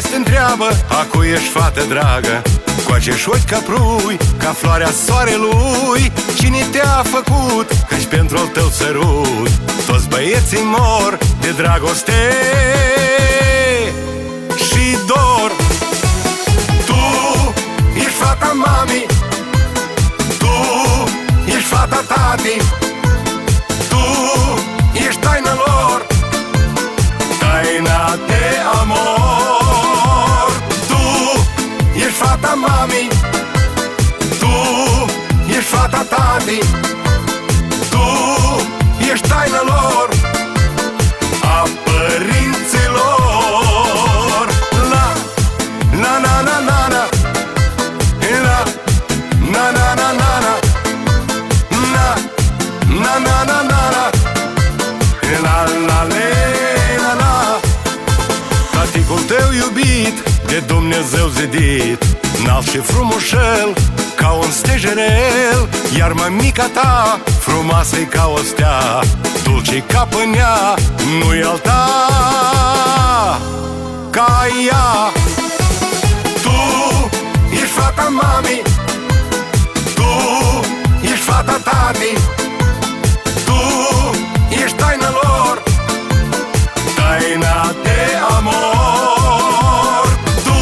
te întreabă, acu ești fată dragă, cu acești ochi ca prui, ca floarea soarelui. Cine te-a făcut? Căci pentru al tău sărut toți băieții mor de dragoste și dor. Tu ești fata mami, tu ești fata tati, tu ești taina lor, taina de amor. Tu ești fata mami, tu ești fata tati, tu ești taina lor, a părinților. La na na na na na, la na na na na na, na na na na na na, la la le la la. Taticul tău iubit, de Dumnezeu zidit, înalt și frumușel, ca un stejerel. Iar mămica ta, frumoasă-i ca o stea, dulce-i ca pânea, nu-i alta ca ea. Tu ești fata mami, tu ești fata tati, tu ești taina lor, taina de amor. Tu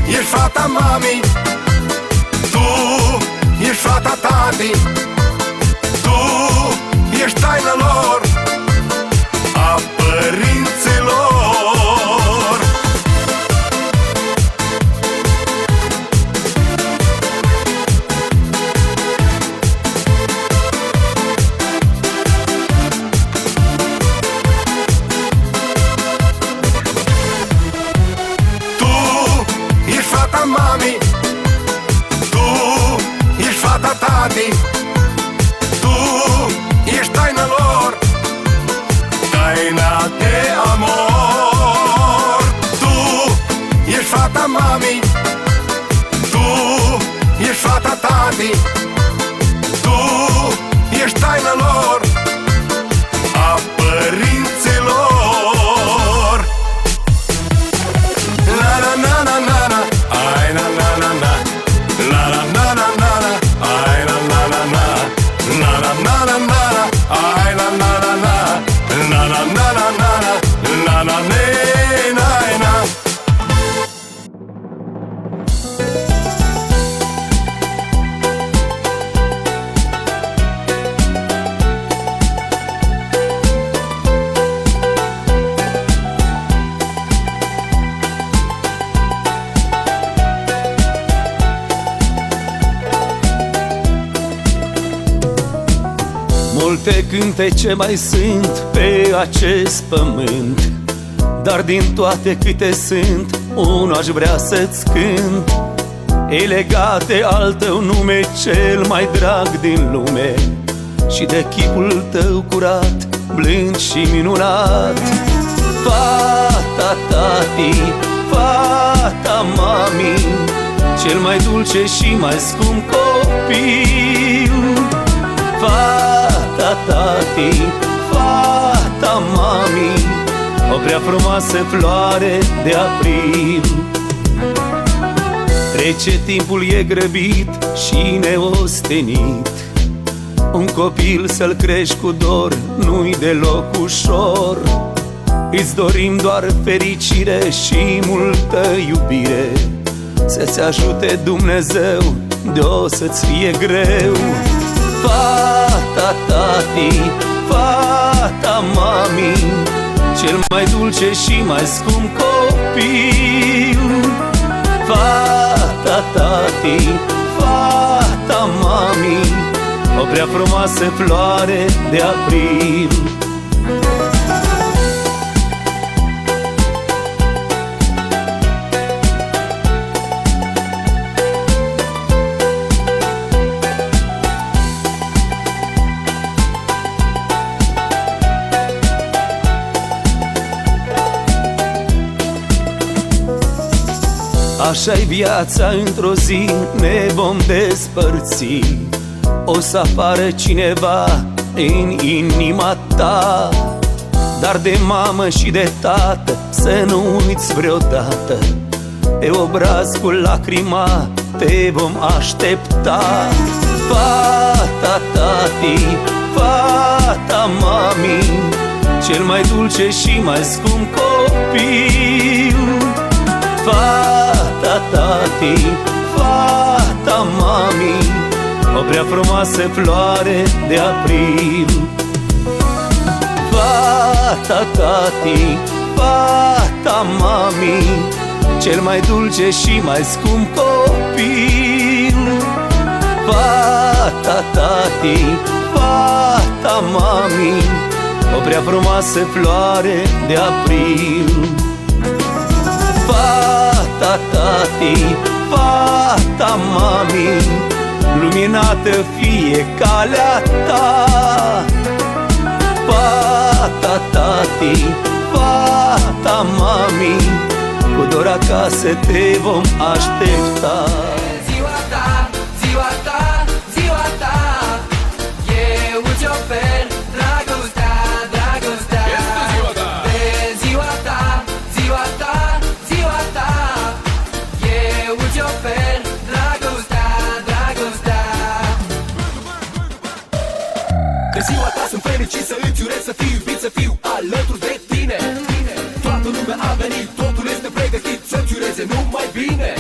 ești fata mami, tu ești fata tati, tu ești taina lor, a părinților. Tu ești fata mami, tu ești fata tati, tu ești taina lor, taina de amor. Tu ești fata mami, tu ești fata tati, tu ești taina lor, a părinților. La la na na na na, ai na na na na, la la na na na na, ai na na na na, la la na na na na, ai na na na na, la la na na na na, la la ne na na. Multe cântece mai sunt pe acest pământ, dar din toate câte sunt, unul aș vrea să-ți cânt. E legat de al tău nume, cel mai drag din lume, și de chipul tău curat, blând și minunat. Fata tati, fata mami, cel mai dulce și mai scump copil. Fata tati, fata mami, o prea frumoasă floare de april. Trece timpul, e grăbit și neostenit, un copil să-l crești cu dor nu-i deloc ușor. Îți dorim doar fericire și multă iubire, să-ți ajute Dumnezeu, de-o să-ți fie greu. Fata tati, fata mami, cel mai dulce și mai scump copil. Fata tati, fata mami, o prea frumoasă floare de april. Așa-i viața, într-o zi ne vom despărți. O să apară cineva în inima ta, dar de mamă și de tată să nu uiți vreodată. Pe obraz cu lacrima te vom aștepta. Fata tati, fata mami, cel mai dulce și mai scump copil. Fata tati, fata mami, o prea frumoasă floare de april. Fata tati, fata mami, cel mai dulce și mai scump copil. Fata tati, fata mami, o prea frumoasă floare de april. Fata tati, fata mami, luminată fie calea ta. Fata tati, fata mami, cu dor acasă te vom aștepta. Ziua ta, ziua ta, ziua ta, eu îți ofer dragostea, dragostea. De ziua ta, ziua ta, ziua ta, eu îți ofer dragostea, dragostea. De ziua ta sunt fericit să îți urez, să fiu iubit, să fiu alături de tine. Toată lumea a venit, totul este pregătit să-ți ureze numai bine.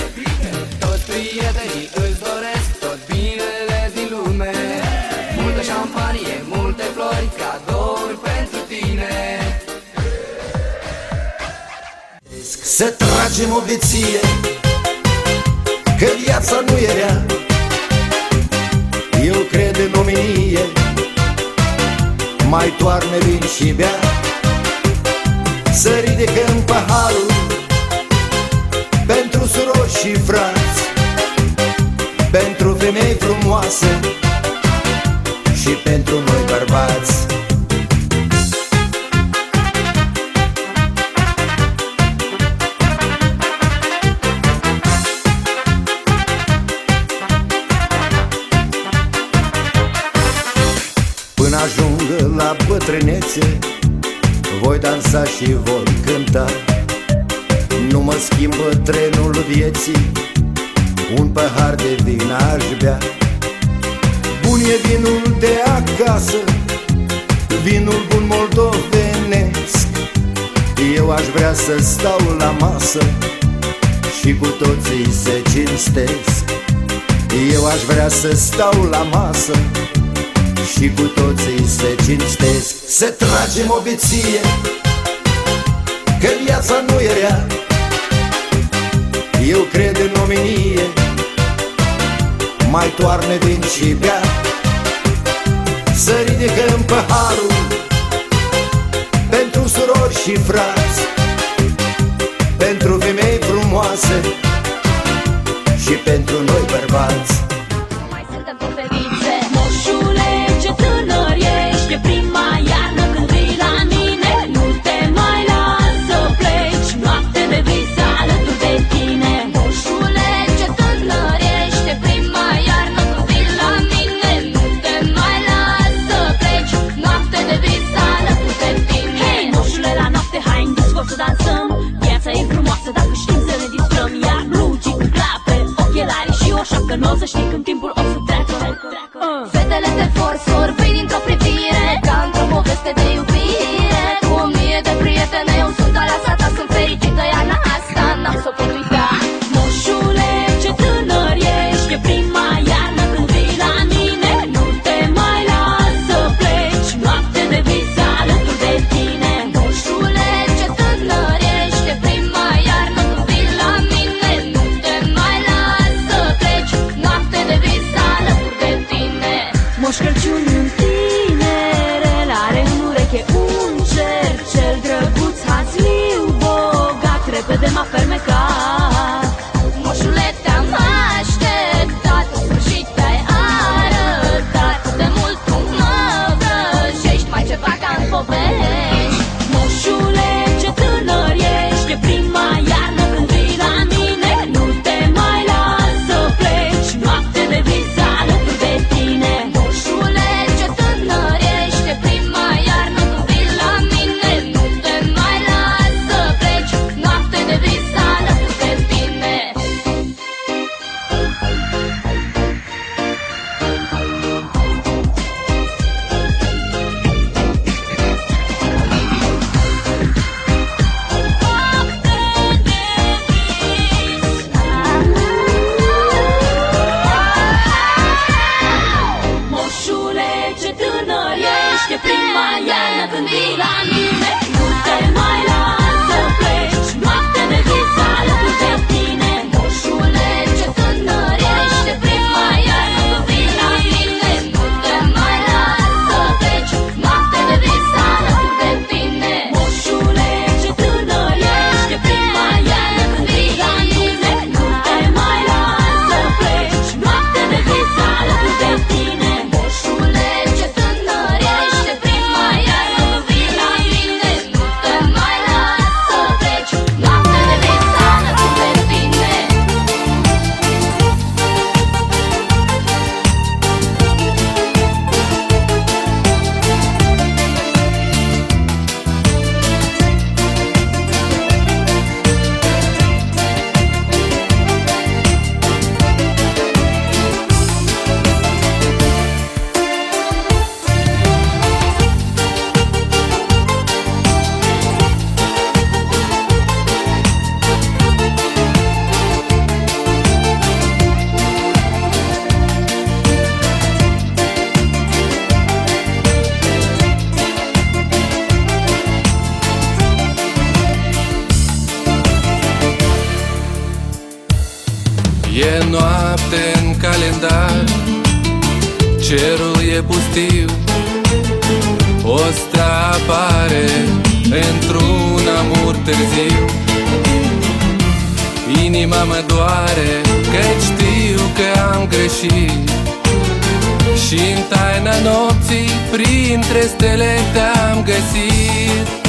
Toți prietenii îți doresc tot binele din lume. Multă șampanie, multe flori, cadouri pentru tine. Să tragem o beție, că viața nu e rea. Eu cred în omenie, mai toarne vin și bea. Să ridicăm paharul pentru surori și frați, pentru femei frumoase și pentru noi bărbați. Până ajung la bătrânețe, voi dansa și voi cânta. Nu mă schimbă trenul vieții, un pahar de vin aș bea. Bun e vinul de acasă, vinul bun moldovenesc. Eu aș vrea să stau la masă și cu toții se cinstesc. Eu aș vrea să stau la masă și cu toții se cinstesc. Să tragem o beție, că viața nu e rea. Eu cred în omenie, mai toarne vin și bea. Să ridicăm paharul pentru surori și frați, pentru femei frumoase și pentru noi bărbați. Mai suntem tot ferice, moșule, ce tânăr ești, e prima iarnă când vii la mine. Nu te mai las să pleci, noapte de vis alături de tine. Moșule, ce tânăr ești, e prima iarnă când vii la mine. Nu te mai las să pleci, noapte de vis alături de tine. Hei, moșule, la noapte hai în disco să dansăm. Viața e frumoasă dacă știm să ne distrăm. Iar blugii cu clape, ochelari și o șapcă, n-o să știi când timpul o să treacă. Fetele te forsor, vei dintr-o privire, ca într-o poveste de iubire. Cu 1000 de prietene eu sunt alea ta, sunt fericită iarna asta, n-am să o pot uita. Moșule, ce tânăr ești, e prima iarnă când vii la mine. Nu te mai las să pleci, noapte de vis alături de tine. Moșule, ce tânăr ești, e prima iarnă când vii la mine. Nu te mai las să pleci, noapte de vis alături de tine. Moș Crăciun în tinerel are în ureche E noapte în calendar, cerul e pustiu, o stea apare într-un amur târziu. Inima mă doare că știu că am greșit și în taina nopții printre stele te-am găsit.